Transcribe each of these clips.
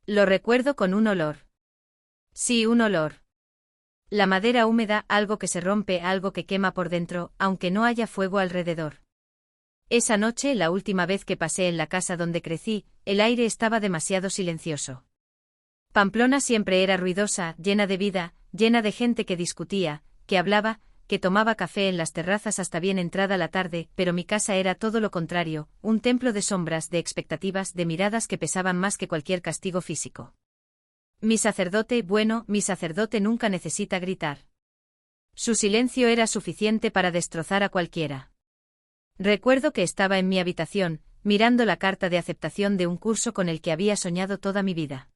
Lo recuerdo con un olor. Sí, un olor. La madera húmeda, algo que se rompe, algo que quema por dentro, aunque no haya fuego alrededor. Esa noche, la última vez que pasé en la casa donde crecí, el aire estaba demasiado silencioso. Pamplona siempre era ruidosa, llena de vida, llena de gente que discutía, que hablaba, que tomaba café en las terrazas hasta bien entrada la tarde, pero mi casa era todo lo contrario, un templo de sombras, de expectativas, de miradas que pesaban más que cualquier castigo físico. Mi sacerdote nunca necesita gritar. Su silencio era suficiente para destrozar a cualquiera. Recuerdo que estaba en mi habitación, mirando la carta de aceptación de un curso con el que había soñado toda mi vida.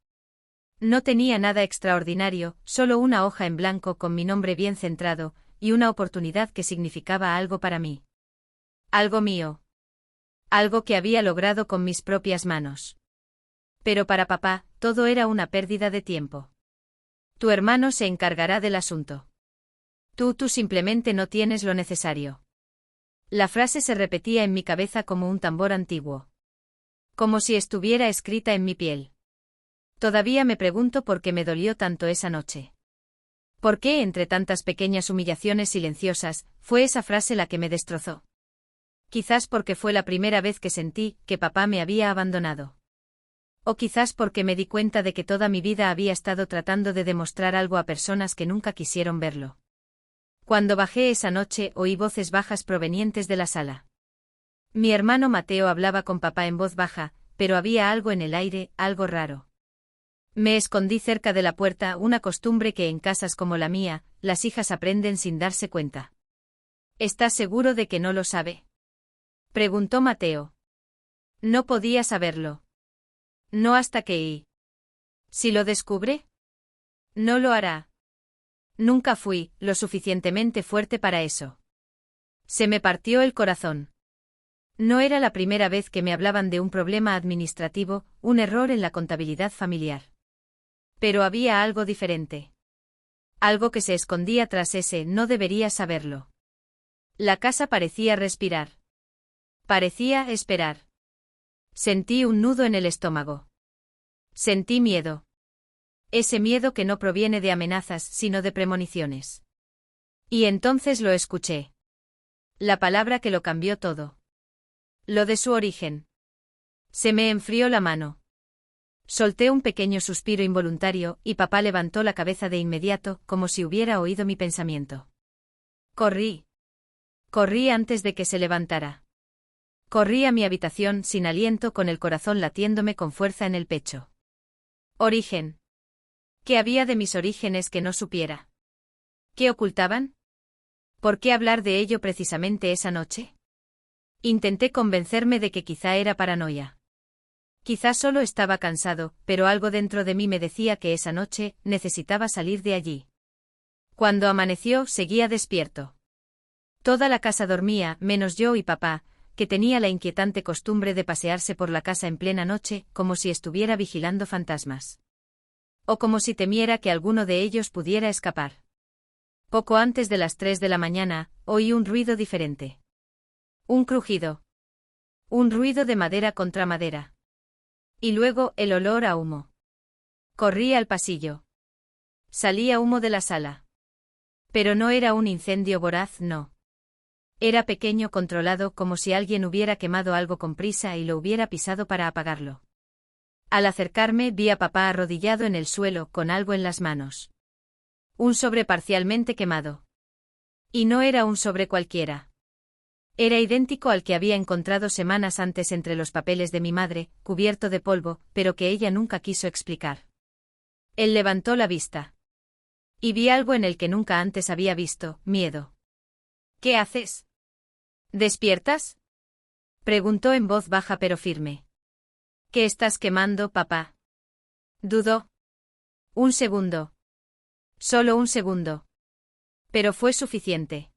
No tenía nada extraordinario, solo una hoja en blanco con mi nombre bien centrado, y una oportunidad que significaba algo para mí. Algo mío. Algo que había logrado con mis propias manos. Pero para papá, todo era una pérdida de tiempo. Tu hermano se encargará del asunto. Tú simplemente no tienes lo necesario. La frase se repetía en mi cabeza como un tambor antiguo. Como si estuviera escrita en mi piel. Todavía me pregunto por qué me dolió tanto esa noche. ¿Por qué, entre tantas pequeñas humillaciones silenciosas, fue esa frase la que me destrozó? Quizás porque fue la primera vez que sentí que papá me había abandonado. O quizás porque me di cuenta de que toda mi vida había estado tratando de demostrar algo a personas que nunca quisieron verlo. Cuando bajé esa noche oí voces bajas provenientes de la sala. Mi hermano Mateo hablaba con papá en voz baja, pero había algo en el aire, algo raro. Me escondí cerca de la puerta, una costumbre que en casas como la mía, las hijas aprenden sin darse cuenta. ¿Estás seguro de que no lo sabe?, preguntó Mateo. No podía saberlo. No hasta que si lo descubre, no lo hará. Nunca fui lo suficientemente fuerte para eso. Se me partió el corazón. No era la primera vez que me hablaban de un problema administrativo, un error en la contabilidad familiar. Pero había algo diferente. Algo que se escondía tras ese no debería saberlo. La casa parecía respirar. Parecía esperar. Sentí un nudo en el estómago. Sentí miedo. Ese miedo que no proviene de amenazas sino de premoniciones. Y entonces lo escuché. La palabra que lo cambió todo. Lo de su origen. Se me enfrió la mano. Solté un pequeño suspiro involuntario y papá levantó la cabeza de inmediato, como si hubiera oído mi pensamiento. Corrí. Corrí antes de que se levantara. Corrí a mi habitación sin aliento, con el corazón latiéndome con fuerza en el pecho. Origen. ¿Qué había de mis orígenes que no supiera? ¿Qué ocultaban? ¿Por qué hablar de ello precisamente esa noche? Intenté convencerme de que quizá era paranoia. Quizá solo estaba cansado, pero algo dentro de mí me decía que esa noche necesitaba salir de allí. Cuando amaneció, seguía despierto. Toda la casa dormía, menos yo y papá, que tenía la inquietante costumbre de pasearse por la casa en plena noche, como si estuviera vigilando fantasmas. O como si temiera que alguno de ellos pudiera escapar. Poco antes de las 3 de la mañana, oí un ruido diferente. Un crujido. Un ruido de madera contra madera. Y luego el olor a humo. Corrí al pasillo. Salía humo de la sala. Pero no era un incendio voraz, no. Era pequeño, controlado, como si alguien hubiera quemado algo con prisa y lo hubiera pisado para apagarlo. Al acercarme vi a papá arrodillado en el suelo, con algo en las manos. Un sobre parcialmente quemado. Y no era un sobre cualquiera. Era idéntico al que había encontrado semanas antes entre los papeles de mi madre, cubierto de polvo, pero que ella nunca quiso explicar. Él levantó la vista. Y vi algo en el que nunca antes había visto: miedo. ¿Qué haces? ¿Despiertas?, preguntó en voz baja pero firme. ¿Qué estás quemando, papá? Dudó. Un segundo. Solo un segundo. Pero fue suficiente.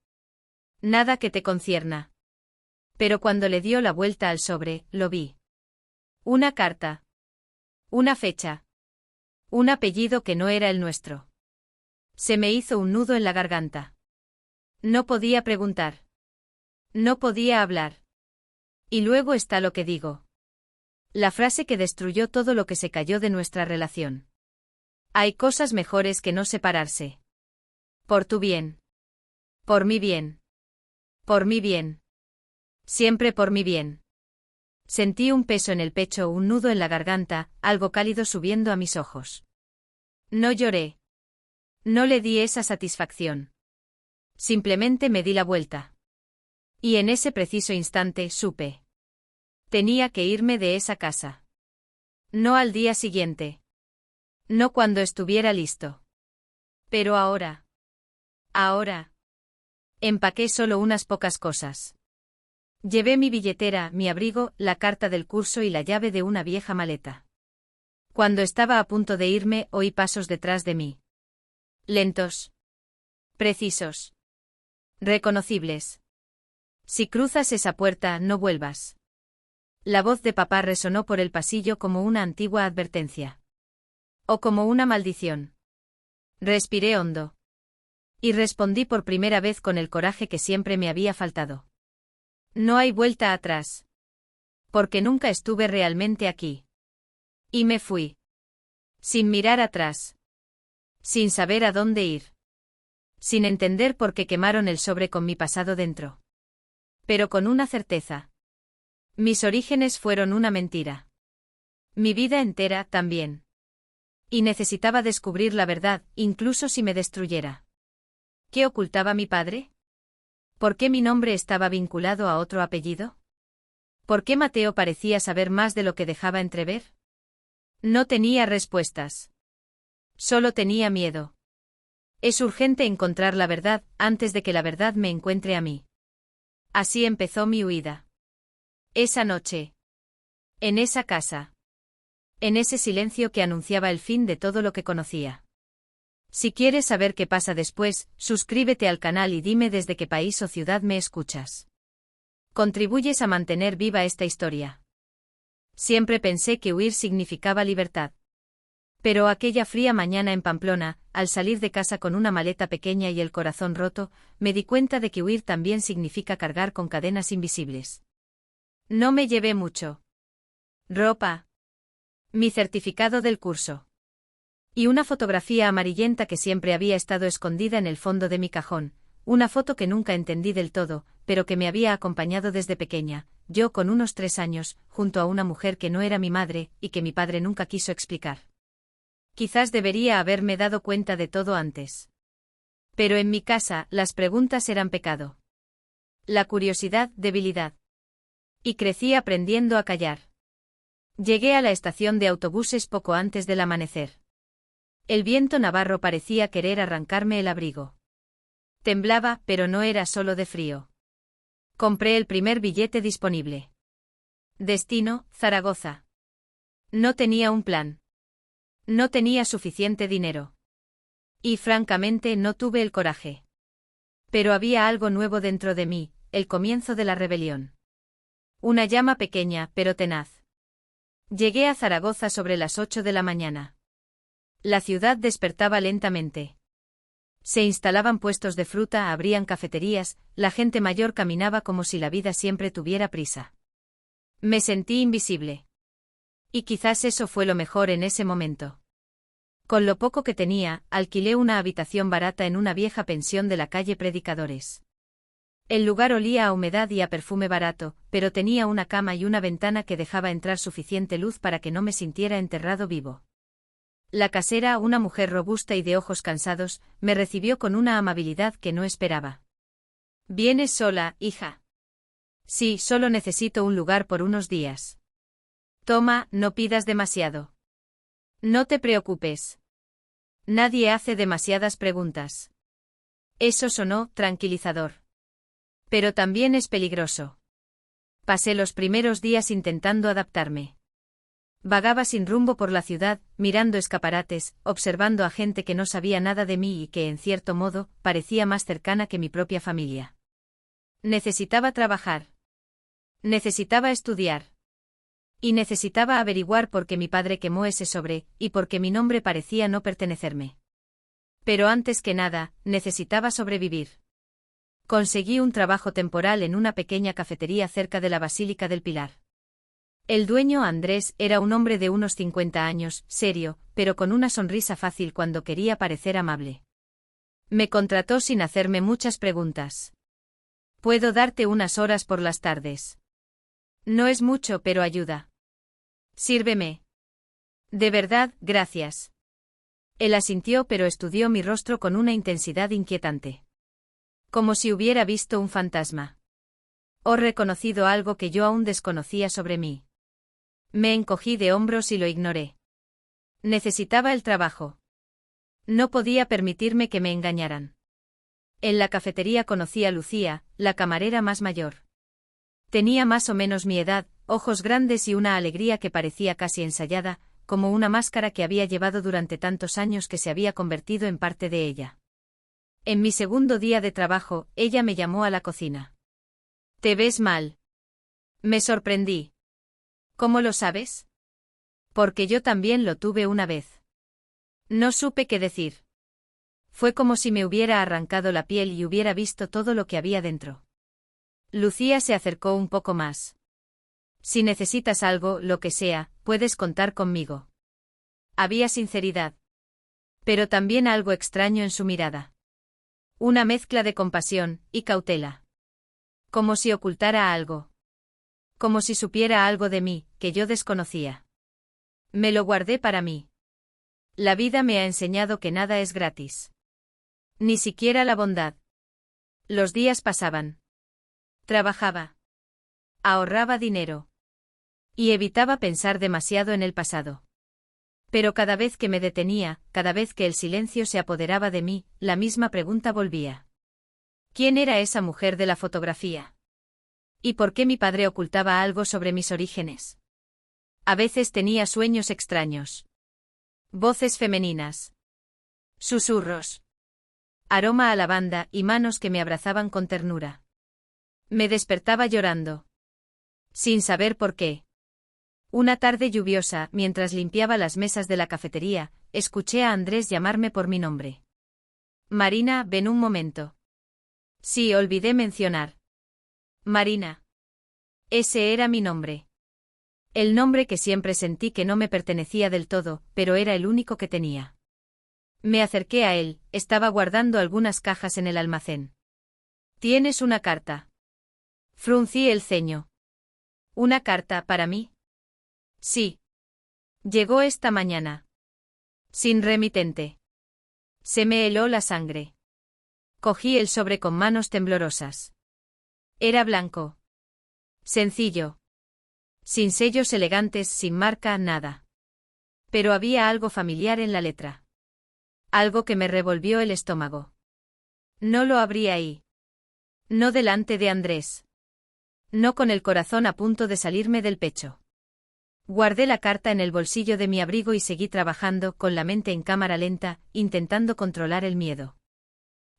Nada que te concierna. Pero cuando le dio la vuelta al sobre, lo vi. Una carta. Una fecha. Un apellido que no era el nuestro. Se me hizo un nudo en la garganta. No podía preguntar. No podía hablar. Y luego está lo que digo. La frase que destruyó todo lo que se cayó de nuestra relación. Hay cosas mejores que no separarse. Por tu bien. Por mi bien. Por mi bien. Siempre por mi bien. Sentí un peso en el pecho, un nudo en la garganta, algo cálido subiendo a mis ojos. No lloré. No le di esa satisfacción. Simplemente me di la vuelta. Y en ese preciso instante supe. Tenía que irme de esa casa. No al día siguiente. No cuando estuviera listo. Pero ahora. Ahora. Empaqué solo unas pocas cosas. Llevé mi billetera, mi abrigo, la carta del curso y la llave de una vieja maleta. Cuando estaba a punto de irme, oí pasos detrás de mí. Lentos. Precisos. Reconocibles. Si cruzas esa puerta, no vuelvas. La voz de papá resonó por el pasillo como una antigua advertencia. O como una maldición. Respiré hondo. Y respondí por primera vez con el coraje que siempre me había faltado. No hay vuelta atrás. Porque nunca estuve realmente aquí. Y me fui. Sin mirar atrás. Sin saber a dónde ir. Sin entender por qué quemaron el sobre con mi pasado dentro. Pero con una certeza. Mis orígenes fueron una mentira. Mi vida entera también. Y necesitaba descubrir la verdad, incluso si me destruyera. ¿Qué ocultaba mi padre? ¿Por qué mi nombre estaba vinculado a otro apellido? ¿Por qué Mateo parecía saber más de lo que dejaba entrever? No tenía respuestas. Solo tenía miedo. Es urgente encontrar la verdad, antes de que la verdad me encuentre a mí. Así empezó mi huida. Esa noche. En esa casa. En ese silencio que anunciaba el fin de todo lo que conocía. Si quieres saber qué pasa después, suscríbete al canal y dime desde qué país o ciudad me escuchas. Contribuyes a mantener viva esta historia. Siempre pensé que huir significaba libertad. Pero aquella fría mañana en Pamplona, al salir de casa con una maleta pequeña y el corazón roto, me di cuenta de que huir también significa cargar con cadenas invisibles. No me llevé mucho. Ropa. Mi certificado del curso. Y una fotografía amarillenta que siempre había estado escondida en el fondo de mi cajón, una foto que nunca entendí del todo, pero que me había acompañado desde pequeña, yo con unos 3 años, junto a una mujer que no era mi madre, y que mi padre nunca quiso explicar. Quizás debería haberme dado cuenta de todo antes. Pero en mi casa, las preguntas eran pecado. La curiosidad, debilidad. Y crecí aprendiendo a callar. Llegué a la estación de autobuses poco antes del amanecer. El viento navarro parecía querer arrancarme el abrigo. Temblaba, pero no era solo de frío. Compré el primer billete disponible. Destino, Zaragoza. No tenía un plan. No tenía suficiente dinero. Y francamente no tuve el coraje. Pero había algo nuevo dentro de mí, el comienzo de la rebelión. Una llama pequeña, pero tenaz. Llegué a Zaragoza sobre las 8 de la mañana. La ciudad despertaba lentamente. Se instalaban puestos de fruta, abrían cafeterías, la gente mayor caminaba como si la vida siempre tuviera prisa. Me sentí invisible. Y quizás eso fue lo mejor en ese momento. Con lo poco que tenía, alquilé una habitación barata en una vieja pensión de la calle Predicadores. El lugar olía a humedad y a perfume barato, pero tenía una cama y una ventana que dejaba entrar suficiente luz para que no me sintiera enterrado vivo. La casera, una mujer robusta y de ojos cansados, me recibió con una amabilidad que no esperaba. ¿Vienes sola, hija? Sí, solo necesito un lugar por unos días. Toma, no pidas demasiado. No te preocupes. Nadie hace demasiadas preguntas. Eso sonó tranquilizador. Pero también es peligroso. Pasé los primeros días intentando adaptarme. Vagaba sin rumbo por la ciudad, mirando escaparates, observando a gente que no sabía nada de mí y que, en cierto modo, parecía más cercana que mi propia familia. Necesitaba trabajar. Necesitaba estudiar. Y necesitaba averiguar por qué mi padre quemó ese sobre, y por qué mi nombre parecía no pertenecerme. Pero antes que nada, necesitaba sobrevivir. Conseguí un trabajo temporal en una pequeña cafetería cerca de la Basílica del Pilar. El dueño Andrés era un hombre de unos 50 años, serio, pero con una sonrisa fácil cuando quería parecer amable. Me contrató sin hacerme muchas preguntas. Puedo darte unas horas por las tardes. No es mucho, pero ayuda. Sírveme. De verdad, gracias. Él asintió, pero estudió mi rostro con una intensidad inquietante. Como si hubiera visto un fantasma. O reconocido algo que yo aún desconocía sobre mí. Me encogí de hombros y lo ignoré. Necesitaba el trabajo. No podía permitirme que me engañaran. En la cafetería conocí a Lucía, la camarera más mayor. Tenía más o menos mi edad, ojos grandes y una alegría que parecía casi ensayada, como una máscara que había llevado durante tantos años que se había convertido en parte de ella. En mi segundo día de trabajo, ella me llamó a la cocina. «¿Te ves mal?» Me sorprendí. «¿Cómo lo sabes?» «Porque yo también lo tuve una vez». No supe qué decir. Fue como si me hubiera arrancado la piel y hubiera visto todo lo que había dentro. Lucía se acercó un poco más. «Si necesitas algo, lo que sea, puedes contar conmigo». Había sinceridad. Pero también algo extraño en su mirada. Una mezcla de compasión y cautela. Como si ocultara algo. Como si supiera algo de mí, que yo desconocía. Me lo guardé para mí. La vida me ha enseñado que nada es gratis. Ni siquiera la bondad. Los días pasaban. Trabajaba. Ahorraba dinero. Y evitaba pensar demasiado en el pasado. Pero cada vez que me detenía, cada vez que el silencio se apoderaba de mí, la misma pregunta volvía. ¿Quién era esa mujer de la fotografía? ¿Y por qué mi padre ocultaba algo sobre mis orígenes? A veces tenía sueños extraños. Voces femeninas. Susurros. Aroma a lavanda y manos que me abrazaban con ternura. Me despertaba llorando. Sin saber por qué. Una tarde lluviosa, mientras limpiaba las mesas de la cafetería, escuché a Andrés llamarme por mi nombre. Marina, ven un momento. Sí, olvidé mencionar. Marina. Ese era mi nombre. El nombre que siempre sentí que no me pertenecía del todo, pero era el único que tenía. Me acerqué a él, estaba guardando algunas cajas en el almacén. ¿Tienes una carta? Fruncí el ceño. ¿Una carta para mí? Sí. Llegó esta mañana. Sin remitente. Se me heló la sangre. Cogí el sobre con manos temblorosas. Era blanco. Sencillo. Sin sellos elegantes, sin marca, nada. Pero había algo familiar en la letra. Algo que me revolvió el estómago. No lo abrí ahí. No delante de Andrés. No con el corazón a punto de salirme del pecho. Guardé la carta en el bolsillo de mi abrigo y seguí trabajando con la mente en cámara lenta, intentando controlar el miedo.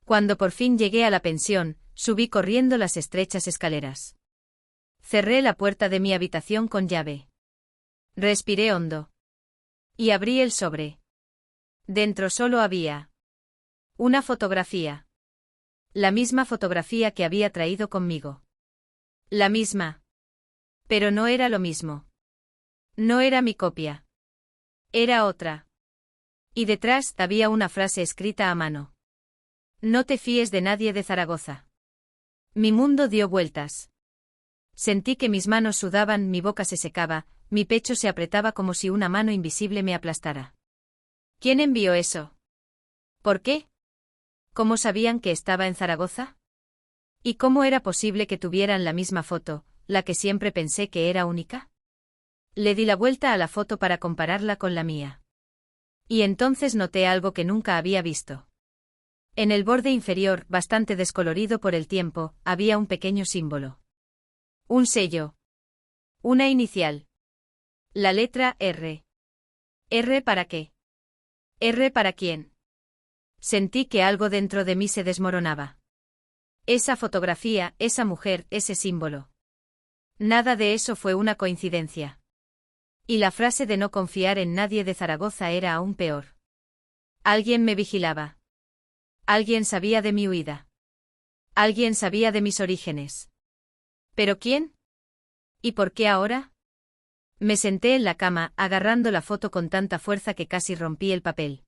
Cuando por fin llegué a la pensión, subí corriendo las estrechas escaleras. Cerré la puerta de mi habitación con llave. Respiré hondo. Y abrí el sobre. Dentro solo había una fotografía. La misma fotografía que había traído conmigo. La misma. Pero no era lo mismo. No era mi copia. Era otra. Y detrás había una frase escrita a mano. No te fíes de nadie de Zaragoza. Mi mundo dio vueltas. Sentí que mis manos sudaban, mi boca se secaba, mi pecho se apretaba como si una mano invisible me aplastara. ¿Quién envió eso? ¿Por qué? ¿Cómo sabían que estaba en Zaragoza? ¿Y cómo era posible que tuvieran la misma foto, la que siempre pensé que era única? Le di la vuelta a la foto para compararla con la mía. Y entonces noté algo que nunca había visto. En el borde inferior, bastante descolorido por el tiempo, había un pequeño símbolo. Un sello. Una inicial. La letra R. ¿R para qué? ¿R para quién? Sentí que algo dentro de mí se desmoronaba. Esa fotografía, esa mujer, ese símbolo. Nada de eso fue una coincidencia. Y la frase de no confiar en nadie de Zaragoza era aún peor. Alguien me vigilaba. Alguien sabía de mi huida. Alguien sabía de mis orígenes. ¿Pero quién? ¿Y por qué ahora? Me senté en la cama, agarrando la foto con tanta fuerza que casi rompí el papel.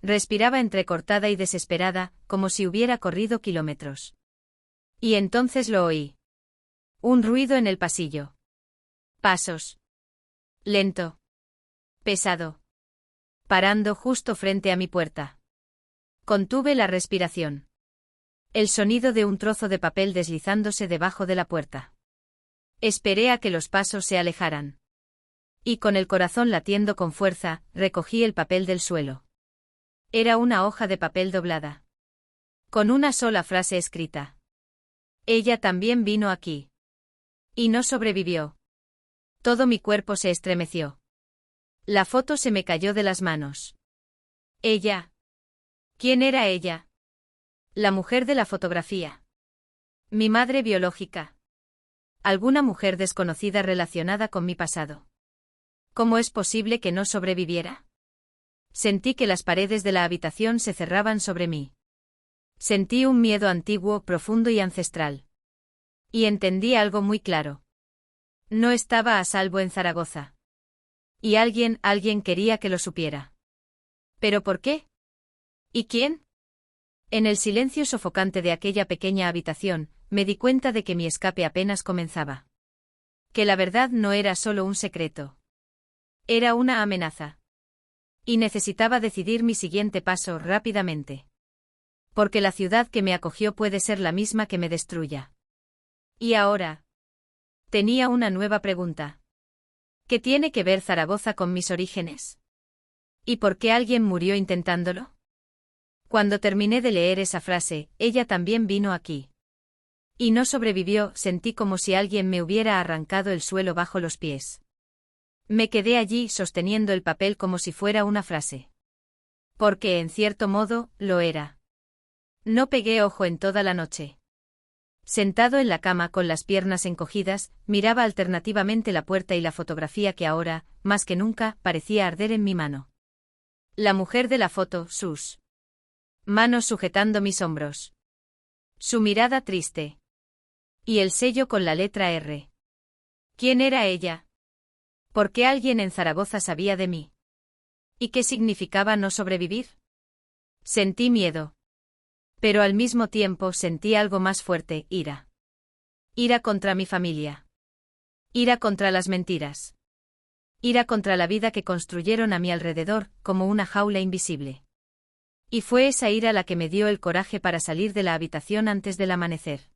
Respiraba entrecortada y desesperada, como si hubiera corrido kilómetros. Y entonces lo oí. Un ruido en el pasillo. Pasos. Lento. Pesado. Parando justo frente a mi puerta. Contuve la respiración. El sonido de un trozo de papel deslizándose debajo de la puerta. Esperé a que los pasos se alejaran. Y con el corazón latiendo con fuerza, recogí el papel del suelo. Era una hoja de papel doblada. Con una sola frase escrita. Ella también vino aquí. Y no sobrevivió. Todo mi cuerpo se estremeció. La foto se me cayó de las manos. Ella. ¿Quién era ella? La mujer de la fotografía. Mi madre biológica. Alguna mujer desconocida relacionada con mi pasado. ¿Cómo es posible que no sobreviviera? Sentí que las paredes de la habitación se cerraban sobre mí. Sentí un miedo antiguo, profundo y ancestral. Y entendí algo muy claro. No estaba a salvo en Zaragoza. Y alguien quería que lo supiera. ¿Pero por qué? ¿Y quién? En el silencio sofocante de aquella pequeña habitación, me di cuenta de que mi escape apenas comenzaba. Que la verdad no era solo un secreto. Era una amenaza. Y necesitaba decidir mi siguiente paso rápidamente. Porque la ciudad que me acogió puede ser la misma que me destruya. ¿Y ahora? Tenía una nueva pregunta. ¿Qué tiene que ver Zaragoza con mis orígenes? ¿Y por qué alguien murió intentándolo? Cuando terminé de leer esa frase, ella también vino aquí. Y no sobrevivió, sentí como si alguien me hubiera arrancado el suelo bajo los pies. Me quedé allí sosteniendo el papel como si fuera una frase. Porque, en cierto modo, lo era. No pegué ojo en toda la noche. Sentado en la cama con las piernas encogidas, miraba alternativamente la puerta y la fotografía que ahora, más que nunca, parecía arder en mi mano. La mujer de la foto, sus manos sujetando mis hombros. Su mirada triste. Y el sello con la letra R. ¿Quién era ella? ¿Por qué alguien en Zaragoza sabía de mí? ¿Y qué significaba no sobrevivir? Sentí miedo. Pero al mismo tiempo sentí algo más fuerte, ira. Ira contra mi familia. Ira contra las mentiras. Ira contra la vida que construyeron a mi alrededor, como una jaula invisible. Y fue esa ira la que me dio el coraje para salir de la habitación antes del amanecer.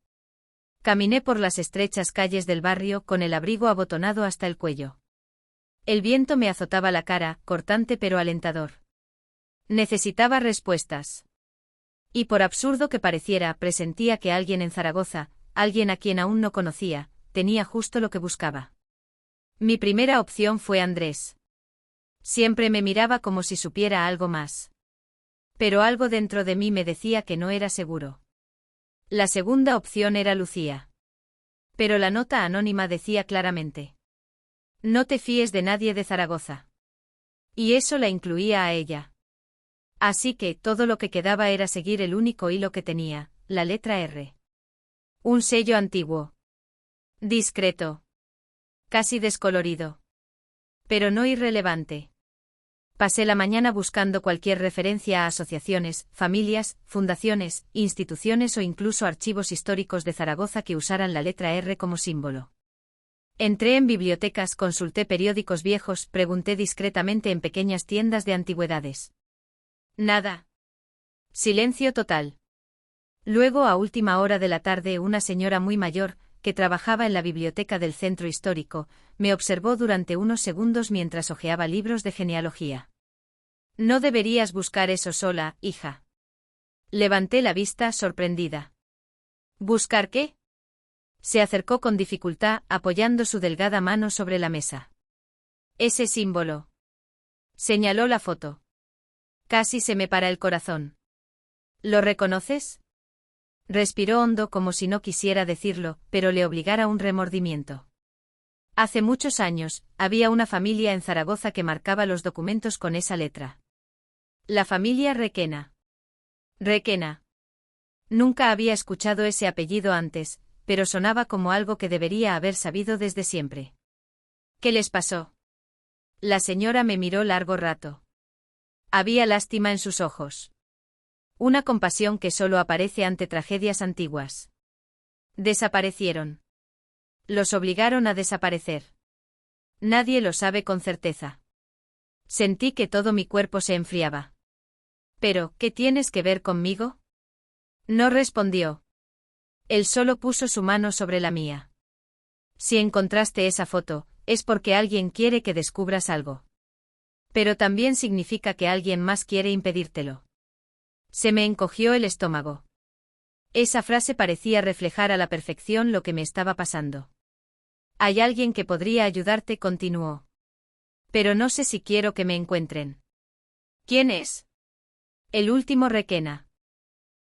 Caminé por las estrechas calles del barrio con el abrigo abotonado hasta el cuello. El viento me azotaba la cara, cortante pero alentador. Necesitaba respuestas. Y por absurdo que pareciera, presentía que alguien en Zaragoza, alguien a quien aún no conocía, tenía justo lo que buscaba. Mi primera opción fue Andrés. Siempre me miraba como si supiera algo más. Pero algo dentro de mí me decía que no era seguro. La segunda opción era Lucía. Pero la nota anónima decía claramente: no te fíes de nadie de Zaragoza. Y eso la incluía a ella. Así que todo lo que quedaba era seguir el único hilo que tenía, la letra R. Un sello antiguo. Discreto. Casi descolorido. Pero no irrelevante. Pasé la mañana buscando cualquier referencia a asociaciones, familias, fundaciones, instituciones o incluso archivos históricos de Zaragoza que usaran la letra R como símbolo. Entré en bibliotecas, consulté periódicos viejos, pregunté discretamente en pequeñas tiendas de antigüedades. Nada. Silencio total. Luego, a última hora de la tarde, una señora muy mayor, que trabajaba en la biblioteca del centro histórico, me observó durante unos segundos mientras hojeaba libros de genealogía. No deberías buscar eso sola, hija. Levanté la vista, sorprendida. ¿Buscar qué? Se acercó con dificultad, apoyando su delgada mano sobre la mesa. Ese símbolo. Señaló la foto. Casi se me para el corazón. ¿Lo reconoces? Respiró hondo como si no quisiera decirlo, pero le obligara un remordimiento. Hace muchos años, había una familia en Zaragoza que marcaba los documentos con esa letra. La familia Requena. Requena. Nunca había escuchado ese apellido antes, pero sonaba como algo que debería haber sabido desde siempre. ¿Qué les pasó? La señora me miró largo rato. Había lástima en sus ojos. Una compasión que solo aparece ante tragedias antiguas. Desaparecieron. Los obligaron a desaparecer. Nadie lo sabe con certeza. Sentí que todo mi cuerpo se enfriaba. «¿Pero, qué tienes que ver conmigo?» No respondió. Él solo puso su mano sobre la mía. «Si encontraste esa foto, es porque alguien quiere que descubras algo. Pero también significa que alguien más quiere impedírtelo». Se me encogió el estómago. Esa frase parecía reflejar a la perfección lo que me estaba pasando. «Hay alguien que podría ayudarte», continuó. «Pero no sé si quiero que me encuentren». «¿Quién es?» «El último Requena.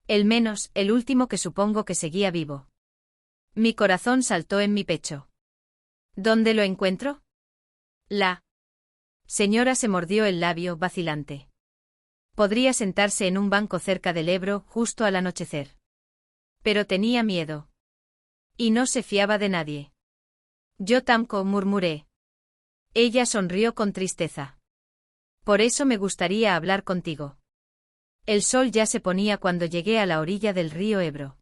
El último que supongo que seguía vivo». Mi corazón saltó en mi pecho. «¿Dónde lo encuentro?» La señora se mordió el labio, vacilante. Podría sentarse en un banco cerca del Ebro, justo al anochecer. Pero tenía miedo. Y no se fiaba de nadie. «Yo tampoco», murmuré. Ella sonrió con tristeza. «Por eso me gustaría hablar contigo». El sol ya se ponía cuando llegué a la orilla del río Ebro.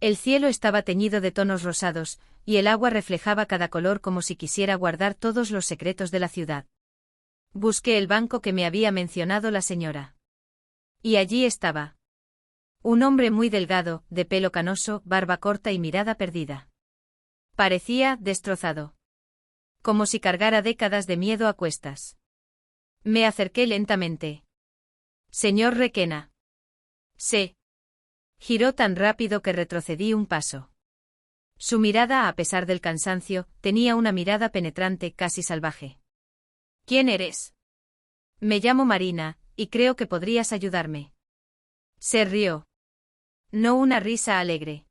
El cielo estaba teñido de tonos rosados, y el agua reflejaba cada color como si quisiera guardar todos los secretos de la ciudad. Busqué el banco que me había mencionado la señora. Y allí estaba. Un hombre muy delgado, de pelo canoso, barba corta y mirada perdida. Parecía destrozado. Como si cargara décadas de miedo a cuestas. Me acerqué lentamente. «Señor Requena». «Sí». Giró tan rápido que retrocedí un paso. Su mirada, a pesar del cansancio, tenía una mirada penetrante, casi salvaje. «¿Quién eres?» «Me llamo Marina, y creo que podrías ayudarme». Se rió. No una risa alegre.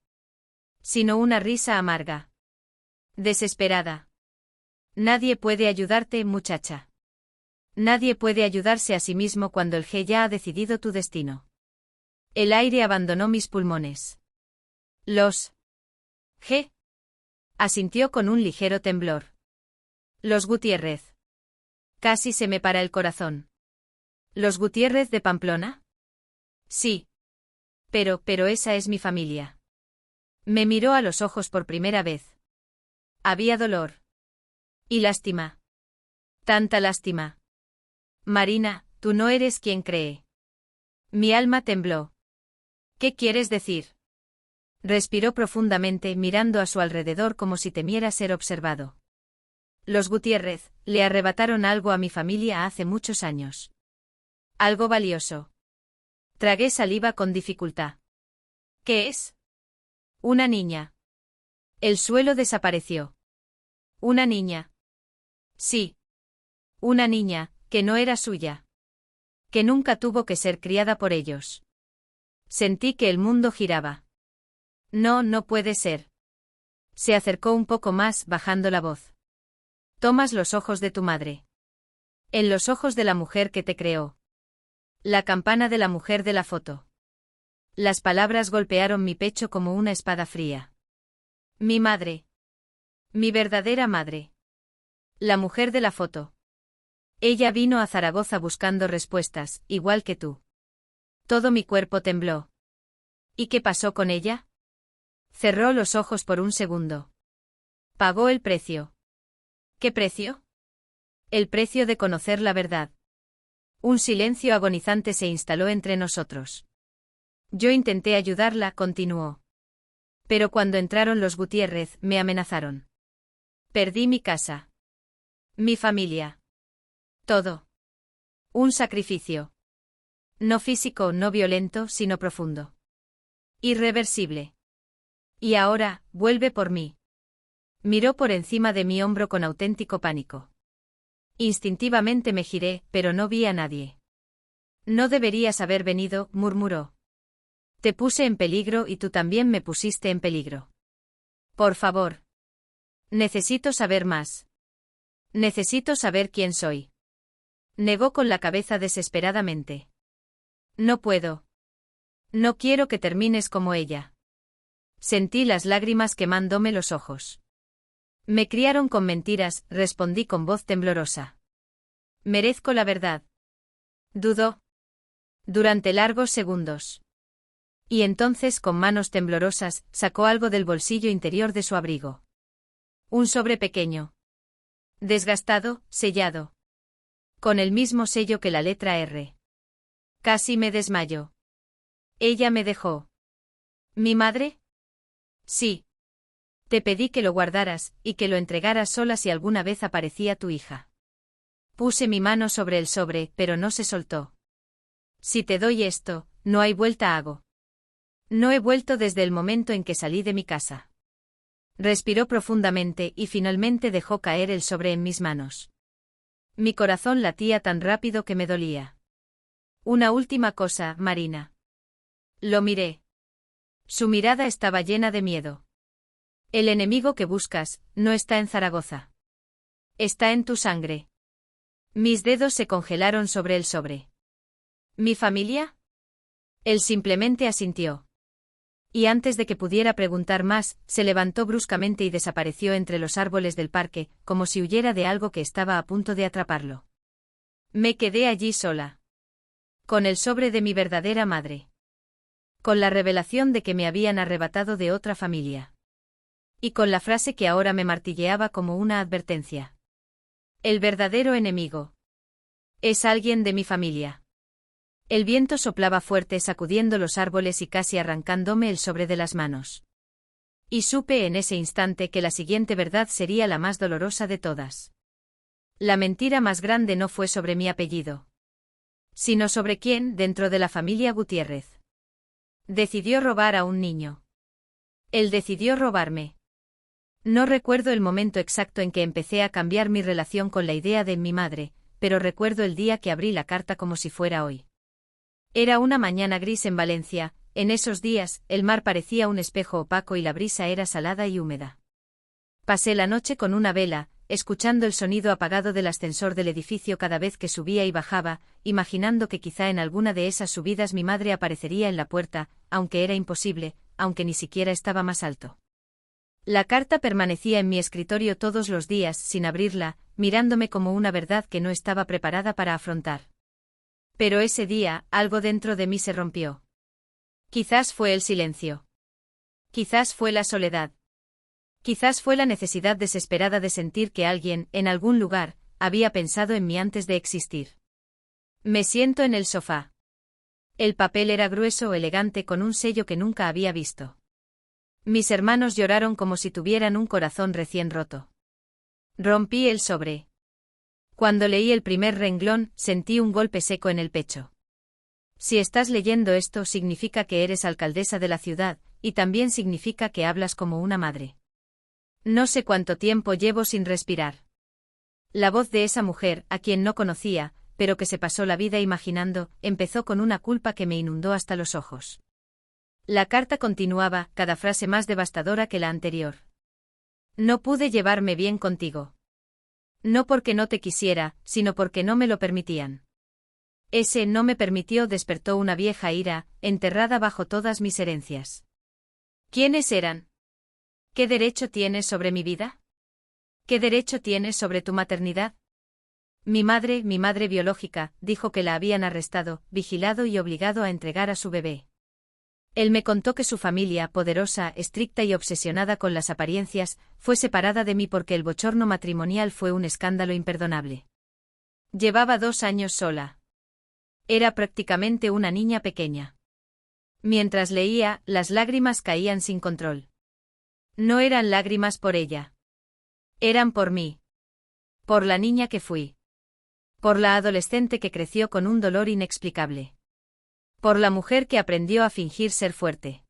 Sino una risa amarga. Desesperada. «Nadie puede ayudarte, muchacha. Nadie puede ayudarse a sí mismo cuando el G ya ha decidido tu destino». El aire abandonó mis pulmones. «Los G», asintió con un ligero temblor. «Los Gutiérrez». Casi se me para el corazón. «¿Los Gutiérrez de Pamplona?» «Sí. Pero esa es mi familia». Me miró a los ojos por primera vez. Había dolor. Y lástima. Tanta lástima. «Marina, tú no eres quien cree». Mi alma tembló. «¿Qué quieres decir?» Respiró profundamente, mirando a su alrededor como si temiera ser observado. «Los Gutiérrez le arrebataron algo a mi familia hace muchos años. Algo valioso». Tragué saliva con dificultad. «¿Qué es?» «Una niña». El suelo desapareció. «¿Una niña?» «Sí. Una niña, que no era suya. Que nunca tuvo que ser criada por ellos». Sentí que el mundo giraba. «No, no puede ser». Se acercó un poco más, bajando la voz. «Tomas los ojos de tu madre. En los ojos de la mujer que te creó. La campana de la mujer de la foto». Las palabras golpearon mi pecho como una espada fría. «Mi madre. Mi verdadera madre. La mujer de la foto. Ella vino a Zaragoza buscando respuestas, igual que tú». Todo mi cuerpo tembló. «¿Y qué pasó con ella?» Cerró los ojos por un segundo. «Pagó el precio». «¿Qué precio?» «El precio de conocer la verdad». Un silencio agonizante se instaló entre nosotros. «Yo intenté ayudarla», continuó. «Pero cuando entraron los Gutiérrez, me amenazaron. Perdí mi casa. Mi familia. Todo. Un sacrificio. No físico, no violento, sino profundo. Irreversible. Y ahora, vuelve por mí». Miró por encima de mi hombro con auténtico pánico. Instintivamente me giré, pero no vi a nadie. «No deberías haber venido», murmuró. «Te puse en peligro y tú también me pusiste en peligro. Por favor. Necesito saber más. Necesito saber quién soy». Negó con la cabeza desesperadamente. «No puedo. No quiero que termines como ella». Sentí las lágrimas quemándome los ojos. Me criaron con mentiras, respondí con voz temblorosa. Merezco la verdad. Dudó. Durante largos segundos. Y entonces, con manos temblorosas, sacó algo del bolsillo interior de su abrigo. Un sobre pequeño. Desgastado, sellado. Con el mismo sello que la letra R. Casi me desmayo. Ella me dejó. ¿Mi madre? Sí. Te pedí que lo guardaras, y que lo entregaras sola si alguna vez aparecía tu hija. Puse mi mano sobre el sobre, pero no se soltó. Si te doy esto, no hay vuelta hago. No he vuelto desde el momento en que salí de mi casa. Respiró profundamente y finalmente dejó caer el sobre en mis manos. Mi corazón latía tan rápido que me dolía. Una última cosa, Marina. Lo miré. Su mirada estaba llena de miedo. El enemigo que buscas, no está en Zaragoza. Está en tu sangre. Mis dedos se congelaron sobre el sobre. ¿Mi familia? Él simplemente asintió. Y antes de que pudiera preguntar más, se levantó bruscamente y desapareció entre los árboles del parque, como si huyera de algo que estaba a punto de atraparlo. Me quedé allí sola. Con el sobre de mi verdadera madre. Con la revelación de que me habían arrebatado de otra familia. Y con la frase que ahora me martilleaba como una advertencia. El verdadero enemigo. Es alguien de mi familia. El viento soplaba fuerte sacudiendo los árboles y casi arrancándome el sobre de las manos. Y supe en ese instante que la siguiente verdad sería la más dolorosa de todas. La mentira más grande no fue sobre mi apellido. Sino sobre quién, dentro de la familia Gutiérrez. Decidió robar a un niño. Él decidió robarme. No recuerdo el momento exacto en que empecé a cambiar mi relación con la idea de mi madre, pero recuerdo el día que abrí la carta como si fuera hoy. Era una mañana gris en Valencia, en esos días, el mar parecía un espejo opaco y la brisa era salada y húmeda. Pasé la noche con una vela, escuchando el sonido apagado del ascensor del edificio cada vez que subía y bajaba, imaginando que quizá en alguna de esas subidas mi madre aparecería en la puerta, aunque era imposible, aunque ni siquiera estaba más alto. La carta permanecía en mi escritorio todos los días, sin abrirla, mirándome como una verdad que no estaba preparada para afrontar. Pero ese día, algo dentro de mí se rompió. Quizás fue el silencio. Quizás fue la soledad. Quizás fue la necesidad desesperada de sentir que alguien, en algún lugar, había pensado en mí antes de existir. Me siento en el sofá. El papel era grueso o elegante con un sello que nunca había visto. Mis hermanos lloraron como si tuvieran un corazón recién roto. Rompí el sobre. Cuando leí el primer renglón, sentí un golpe seco en el pecho. Si estás leyendo esto, significa que eres alcaldesa de la ciudad, y también significa que hablas como una madre. No sé cuánto tiempo llevo sin respirar. La voz de esa mujer, a quien no conocía, pero que se pasó la vida imaginando, empezó con una culpa que me inundó hasta los ojos. La carta continuaba, cada frase más devastadora que la anterior. No pude llevarme bien contigo. No porque no te quisiera, sino porque no me lo permitían. Ese no me permitió despertó una vieja ira, enterrada bajo todas mis herencias. ¿Quiénes eran? ¿Qué derecho tienes sobre mi vida? ¿Qué derecho tienes sobre tu maternidad? Mi madre biológica, dijo que la habían arrestado, vigilado y obligado a entregar a su bebé. Él me contó que su familia, poderosa, estricta y obsesionada con las apariencias, fue separada de mí porque el bochorno matrimonial fue un escándalo imperdonable. Llevaba 2 años sola. Era prácticamente una niña pequeña. Mientras leía, las lágrimas caían sin control. No eran lágrimas por ella. Eran por mí. Por la niña que fui. Por la adolescente que creció con un dolor inexplicable. Por la mujer que aprendió a fingir ser fuerte.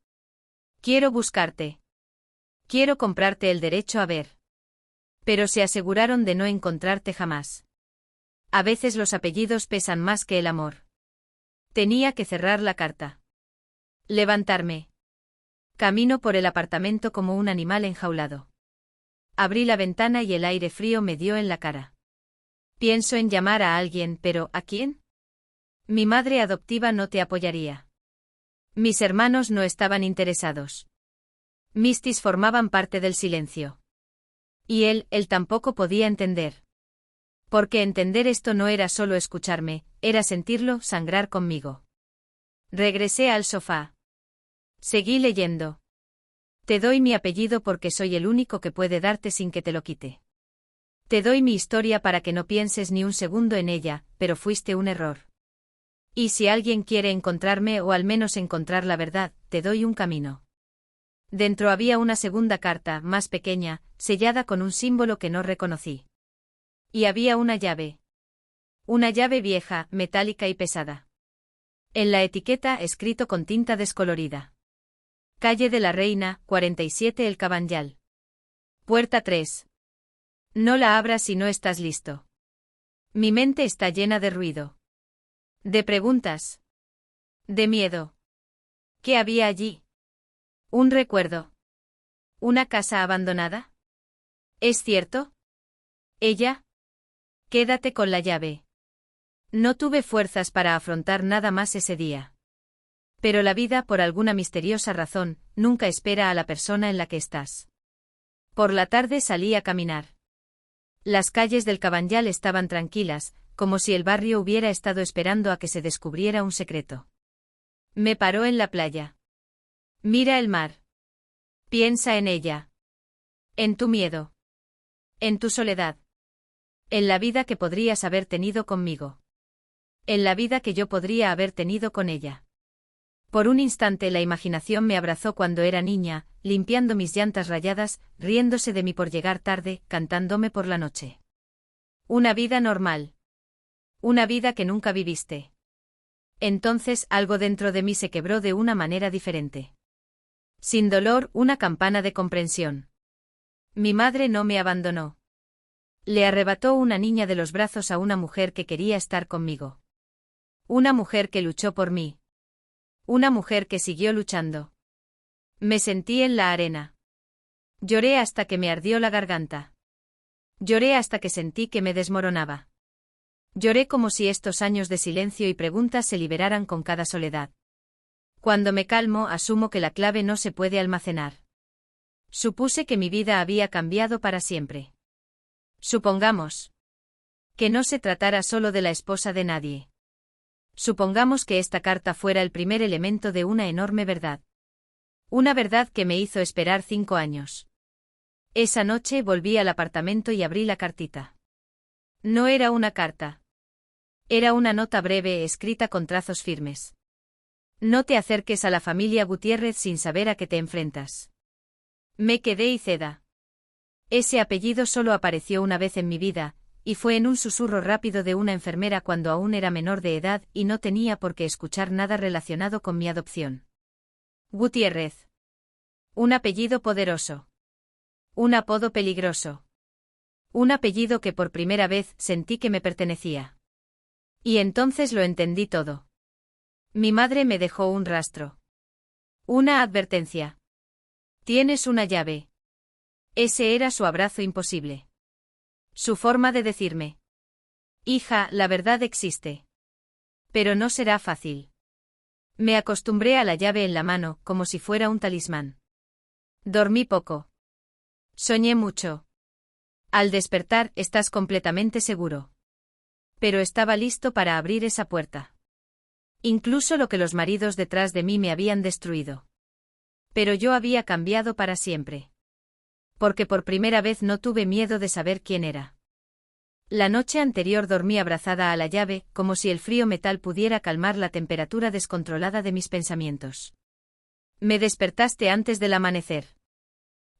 Quiero buscarte. Quiero comprarte el derecho a ver. Pero se aseguraron de no encontrarte jamás. A veces los apellidos pesan más que el amor. Tenía que cerrar la carta. Levantarme. Camino por el apartamento como un animal enjaulado. Abrí la ventana y el aire frío me dio en la cara. Pienso en llamar a alguien, pero ¿a quién? Mi madre adoptiva no te apoyaría. Mis hermanos no estaban interesados. Mistis formaban parte del silencio. Y él tampoco podía entender. Porque entender esto no era solo escucharme, era sentirlo sangrar conmigo. Regresé al sofá. Seguí leyendo. Te doy mi apellido porque soy el único que puede darte sin que te lo quite. Te doy mi historia para que no pienses ni un segundo en ella, pero fuiste un error. Y si alguien quiere encontrarme o al menos encontrar la verdad, te doy un camino. Dentro había una segunda carta, más pequeña, sellada con un símbolo que no reconocí. Y había una llave. Una llave vieja, metálica y pesada. En la etiqueta escrito con tinta descolorida. Calle de la Reina, 47 El Cabanyal. Puerta 3. No la abras si no estás listo. Mi mente está llena de ruido. De preguntas. De miedo. ¿Qué había allí? Un recuerdo. ¿Una casa abandonada? ¿Es cierto? Ella. Quédate con la llave. No tuve fuerzas para afrontar nada más ese día. Pero la vida, por alguna misteriosa razón, nunca espera a la persona en la que estás. Por la tarde salí a caminar. Las calles del Cabanyal estaban tranquilas, como si el barrio hubiera estado esperando a que se descubriera un secreto. Me paró en la playa. Mira el mar. Piensa en ella. En tu miedo. En tu soledad. En la vida que podrías haber tenido conmigo. En la vida que yo podría haber tenido con ella. Por un instante la imaginación me abrazó cuando era niña, limpiando mis llantas rayadas, riéndose de mí por llegar tarde, cantándome por la noche. Una vida normal. Una vida que nunca viviste. Entonces algo dentro de mí se quebró de una manera diferente. Sin dolor, una campana de comprensión. Mi madre no me abandonó. Le arrebató una niña de los brazos a una mujer que quería estar conmigo. Una mujer que luchó por mí. Una mujer que siguió luchando. Me sentí en la arena. Lloré hasta que me ardió la garganta. Lloré hasta que sentí que me desmoronaba. Lloré como si estos años de silencio y preguntas se liberaran con cada soledad. Cuando me calmo, asumo que la clave no se puede almacenar. Supuse que mi vida había cambiado para siempre. Supongamos que no se tratara solo de la esposa de nadie. Supongamos que esta carta fuera el primer elemento de una enorme verdad. Una verdad que me hizo esperar 5 años. Esa noche volví al apartamento y abrí la cartita. No era una carta. Era una nota breve escrita con trazos firmes. No te acerques a la familia Gutiérrez sin saber a qué te enfrentas. Me quedé y ceda. Ese apellido solo apareció una vez en mi vida, y fue en un susurro rápido de una enfermera cuando aún era menor de edad y no tenía por qué escuchar nada relacionado con mi adopción. Gutiérrez. Un apellido poderoso. Un apodo peligroso. Un apellido que por primera vez sentí que me pertenecía. Y entonces lo entendí todo. Mi madre me dejó un rastro. Una advertencia. Tienes una llave. Ese era su abrazo imposible. Su forma de decirme: hija, la verdad existe. Pero no será fácil. Me acostumbré a la llave en la mano, como si fuera un talismán. Dormí poco. Soñé mucho. Al despertar, estás completamente seguro. Pero estaba listo para abrir esa puerta. Incluso lo que los maridos detrás de mí me habían destruido. Pero yo había cambiado para siempre. Porque por primera vez no tuve miedo de saber quién era. La noche anterior dormí abrazada a la llave, como si el frío metal pudiera calmar la temperatura descontrolada de mis pensamientos. Me despertaste antes del amanecer.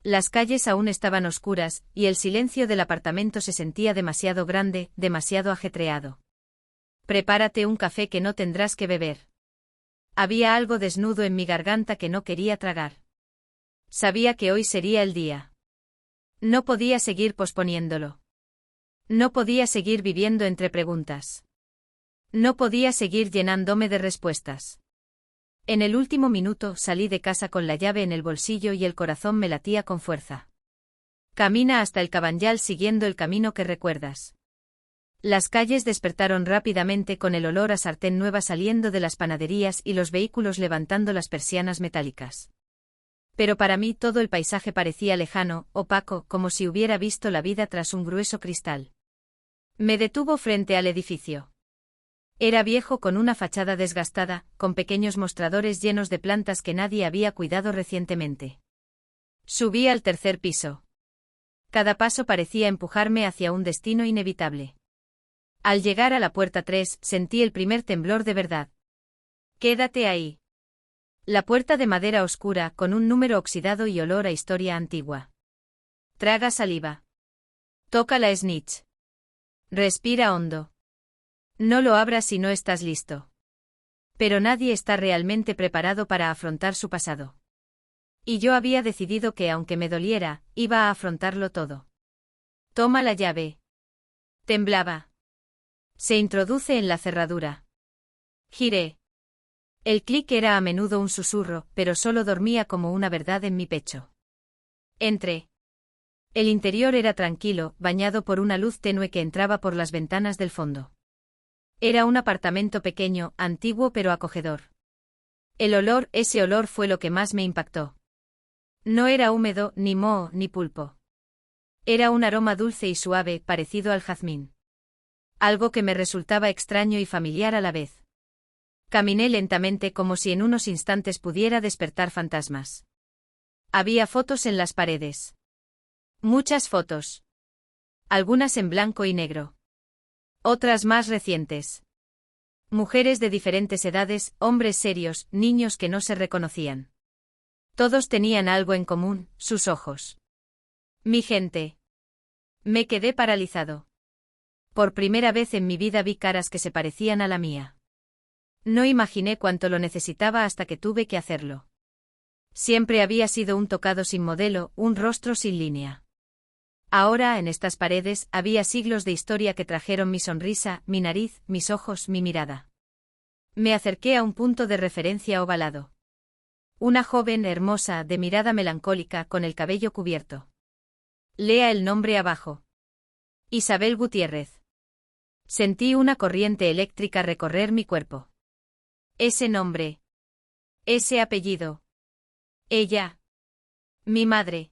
Las calles aún estaban oscuras, y el silencio del apartamento se sentía demasiado grande, demasiado ajetreado. Prepárate un café que no tendrás que beber. Había algo desnudo en mi garganta que no quería tragar. Sabía que hoy sería el día. No podía seguir posponiéndolo. No podía seguir viviendo entre preguntas. No podía seguir llenándome de respuestas. En el último minuto salí de casa con la llave en el bolsillo y el corazón me latía con fuerza. Camina hasta el Cabanyal siguiendo el camino que recuerdas. Las calles despertaron rápidamente con el olor a sartén nueva saliendo de las panaderías y los vehículos levantando las persianas metálicas. Pero para mí todo el paisaje parecía lejano, opaco, como si hubiera visto la vida tras un grueso cristal. Me detuvo frente al edificio. Era viejo con una fachada desgastada, con pequeños mostradores llenos de plantas que nadie había cuidado recientemente. Subí al tercer piso. Cada paso parecía empujarme hacia un destino inevitable. Al llegar a la puerta 3, sentí el primer temblor de verdad. Quédate ahí. La puerta de madera oscura, con un número oxidado y olor a historia antigua. Traga saliva. Toca la snitch. Respira hondo. No lo abras si no estás listo. Pero nadie está realmente preparado para afrontar su pasado. Y yo había decidido que, aunque me doliera, iba a afrontarlo todo. Toma la llave. Temblaba. Se introduce en la cerradura. Giré. El clic era a menudo un susurro, pero solo dormía como una verdad en mi pecho. Entré. El interior era tranquilo, bañado por una luz tenue que entraba por las ventanas del fondo. Era un apartamento pequeño, antiguo pero acogedor. Ese olor fue lo que más me impactó. No era húmedo, ni moho, ni pulpo. Era un aroma dulce y suave, parecido al jazmín. Algo que me resultaba extraño y familiar a la vez. Caminé lentamente como si en unos instantes pudiera despertar fantasmas. Había fotos en las paredes. Muchas fotos. Algunas en blanco y negro. Otras más recientes. Mujeres de diferentes edades, hombres serios, niños que no se reconocían. Todos tenían algo en común, sus ojos. Mi gente. Me quedé paralizado. Por primera vez en mi vida vi caras que se parecían a la mía. No imaginé cuánto lo necesitaba hasta que tuve que hacerlo. Siempre había sido un tocado sin modelo, un rostro sin línea. Ahora, en estas paredes, había siglos de historia que trajeron mi sonrisa, mi nariz, mis ojos, mi mirada. Me acerqué a un punto de referencia ovalado. Una joven hermosa, de mirada melancólica, con el cabello cubierto. Lea el nombre abajo. Isabel Gutiérrez. Sentí una corriente eléctrica recorrer mi cuerpo. Ese nombre. Ese apellido. Ella. Mi madre.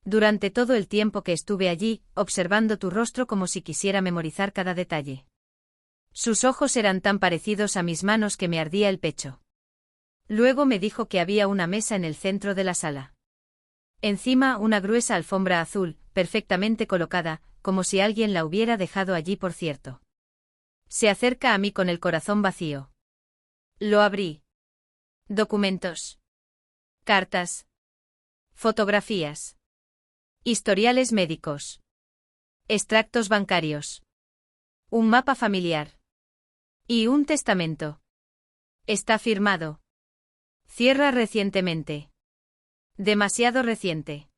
Durante todo el tiempo que estuve allí, observando tu rostro como si quisiera memorizar cada detalle. Sus ojos eran tan parecidos a mis manos que me ardía el pecho. Luego me dijo que había una mesa en el centro de la sala. Encima una gruesa alfombra azul, perfectamente colocada, como si alguien la hubiera dejado allí por cierto. Se acerca a mí con el corazón vacío. Lo abrí. Documentos. Cartas. Fotografías. Historiales médicos. Extractos bancarios. Un mapa familiar. Y un testamento. Está firmado. Cierra recientemente. Demasiado reciente.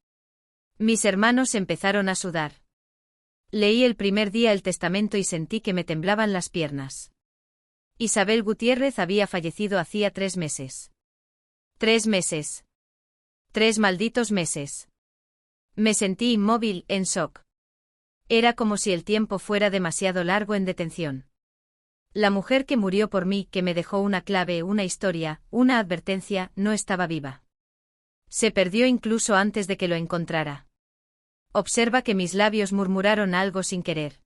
Mis hermanos empezaron a sudar. Leí el primer día el testamento y sentí que me temblaban las piernas. Isabel Gutiérrez había fallecido hacía 3 meses. 3 meses. 3 malditos meses. Me sentí inmóvil, en shock. Era como si el tiempo fuera demasiado largo en detención. La mujer que murió por mí, que me dejó una clave, una historia, una advertencia, no estaba viva. Se perdió incluso antes de que lo encontrara. Observa que mis labios murmuraron algo sin querer.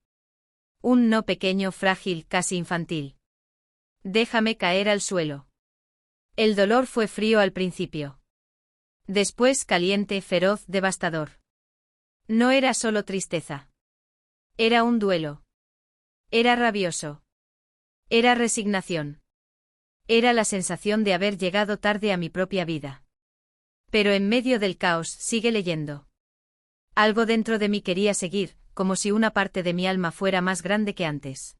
Un no pequeño, frágil, casi infantil. Déjame caer al suelo. El dolor fue frío al principio. Después caliente, feroz, devastador. No era solo tristeza. Era un duelo. Era rabioso. Era resignación. Era la sensación de haber llegado tarde a mi propia vida. Pero en medio del caos, sigue leyendo. Algo dentro de mí quería seguir, como si una parte de mi alma fuera más grande que antes.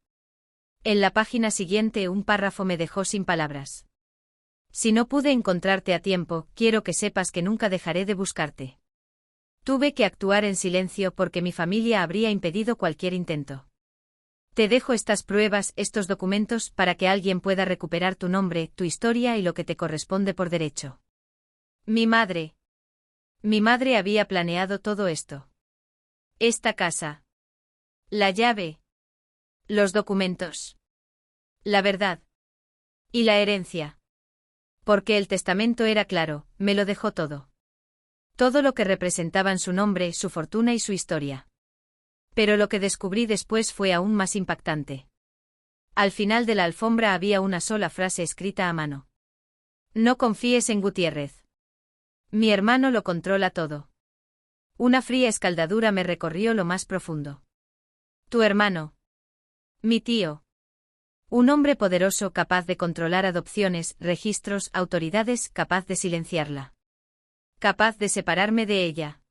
En la página siguiente un párrafo me dejó sin palabras. Si no pude encontrarte a tiempo, quiero que sepas que nunca dejaré de buscarte. Tuve que actuar en silencio porque mi familia habría impedido cualquier intento. Te dejo estas pruebas, estos documentos, para que alguien pueda recuperar tu nombre, tu historia y lo que te corresponde por derecho. Mi madre. Mi madre había planeado todo esto. Esta casa. La llave. Los documentos. La verdad. Y la herencia. Porque el testamento era claro, me lo dejó todo. Todo lo que representaban su nombre, su fortuna y su historia. Pero lo que descubrí después fue aún más impactante. Al final de la alfombra había una sola frase escrita a mano. No confíes en Gutiérrez. Mi hermano lo controla todo. Una fría escaldadura me recorrió lo más profundo. Tu hermano. Mi tío. Un hombre poderoso capaz de controlar adopciones, registros, autoridades, capaz de silenciarla. Capaz de separarme de ella.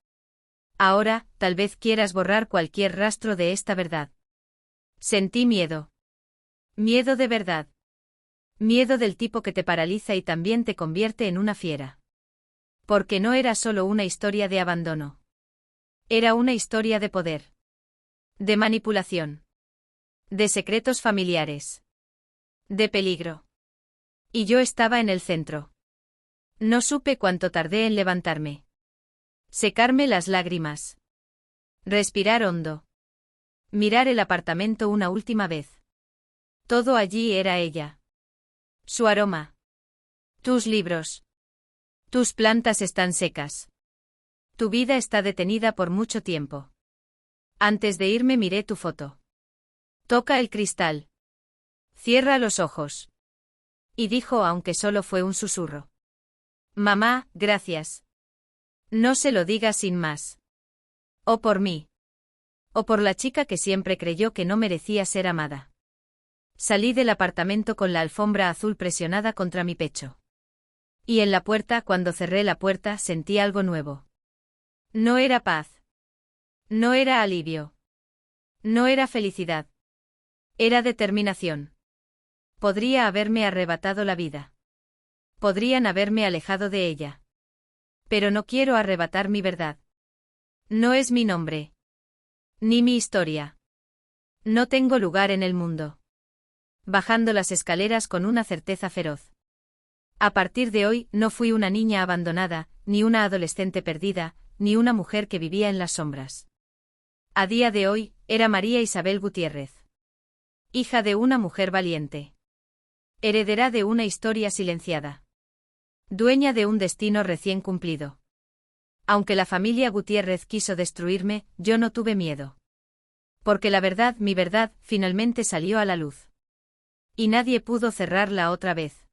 Ahora, tal vez quieras borrar cualquier rastro de esta verdad. Sentí miedo. Miedo de verdad. Miedo del tipo que te paraliza y también te convierte en una fiera. Porque no era solo una historia de abandono. Era una historia de poder. De manipulación. De secretos familiares. De peligro. Y yo estaba en el centro. No supe cuánto tardé en levantarme. Secarme las lágrimas. Respirar hondo. Mirar el apartamento una última vez. Todo allí era ella. Su aroma. Tus libros. Tus plantas están secas. Tu vida está detenida por mucho tiempo. Antes de irme miré tu foto. Toca el cristal. Cierra los ojos. Y dijo, aunque solo fue un susurro. Mamá, gracias. No se lo digas sin más. O por mí. O por la chica que siempre creyó que no merecía ser amada. Salí del apartamento con la alfombra azul presionada contra mi pecho. Y en la puerta, cuando cerré la puerta, sentí algo nuevo. No era paz. No era alivio. No era felicidad. Era determinación. Podría haberme arrebatado la vida. Podrían haberme alejado de ella. Pero no quiero arrebatar mi verdad. No es mi nombre. Ni mi historia. No tengo lugar en el mundo. Bajando las escaleras con una certeza feroz. A partir de hoy, no fui una niña abandonada, ni una adolescente perdida, ni una mujer que vivía en las sombras. A día de hoy, era María Isabel Gutiérrez. Hija de una mujer valiente. Heredera de una historia silenciada. Dueña de un destino recién cumplido. Aunque la familia Gutiérrez quiso destruirme, yo no tuve miedo. Porque la verdad, mi verdad, finalmente salió a la luz. Y nadie pudo cerrarla otra vez.